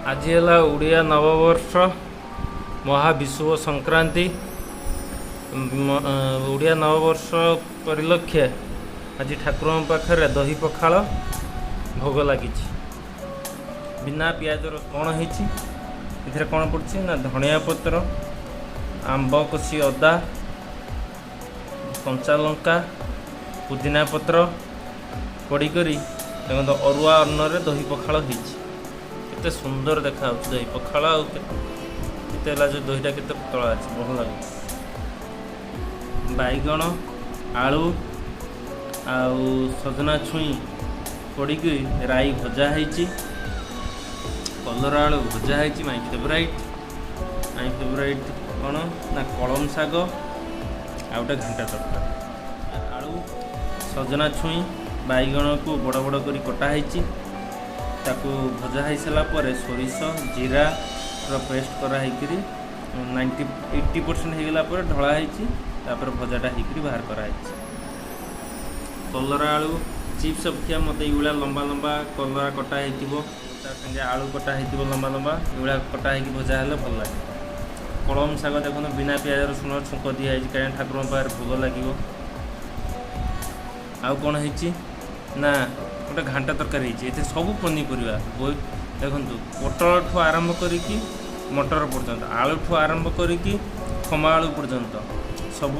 आज है ओडिया नववर्ष महाविश्व संक्रांति ओडिया नववर्ष परिलक्षे आज ठाकुर पाखे दही पखाल भोग लगी बिना पियाजर कौन है कौन पड़ी ना धनिया पत्र आंब कषि अदा कंचा लंका पुदीना पत्र पड़ीकरी अरुआ अन्न दही पखाल होते सुंदर देखा दही पखाल आते जो दहीटा के पतला अच्छे भल लगे बैगण आलू आउ सजना छुई पड़ी राई भजा है कलरा आलू भजा है माई फेवराइट कौन ना कलम शाग आउटे घंटा तरकारी आलू सजना छुई बैगण को बड़ बड़ कर कटा ताकू भजा हो सारापर सोरिष जीरा पेस्ट कराई 80% होगला ढला भजाटा होकर बाहर कराई कलरा आलू चिप्स अपेक्षा मत ये लंबा लंबा कलरा कटा होंगे आलू कटा हो लंबा लंबा ये कटा हो भजा है भल लगे कलम शाग देखो बिना पियाज रसुण छुंक दिखाई कहीं ठाकुर पाखे भोग लगे आउ कौन है ना गोटे घाटा तरकारी ये सब पनीपरिया देखु पोटल ठू आरंभ करी मटर पर्यंत आलू ठू आरंभ करी खमा आलू पर्यंत सब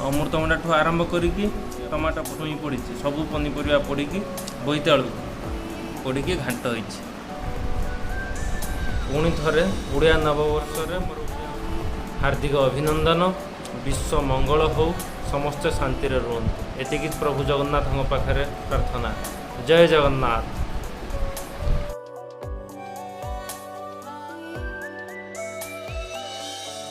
अमृतभंडा ठू आरंभ करी टमाटो छुई पड़ी सब पनीपरिया पड़ी बोईतालू पड़ी घाट हो पुणी थे ओडिया नववर्ष मोर हार्दिक अभिनंदन विश्व मंगल हो समस्ते शांति रुहतु एतिकी प्रभु जगन्नाथ पाखे प्रार्थना जय जगन्नाथ।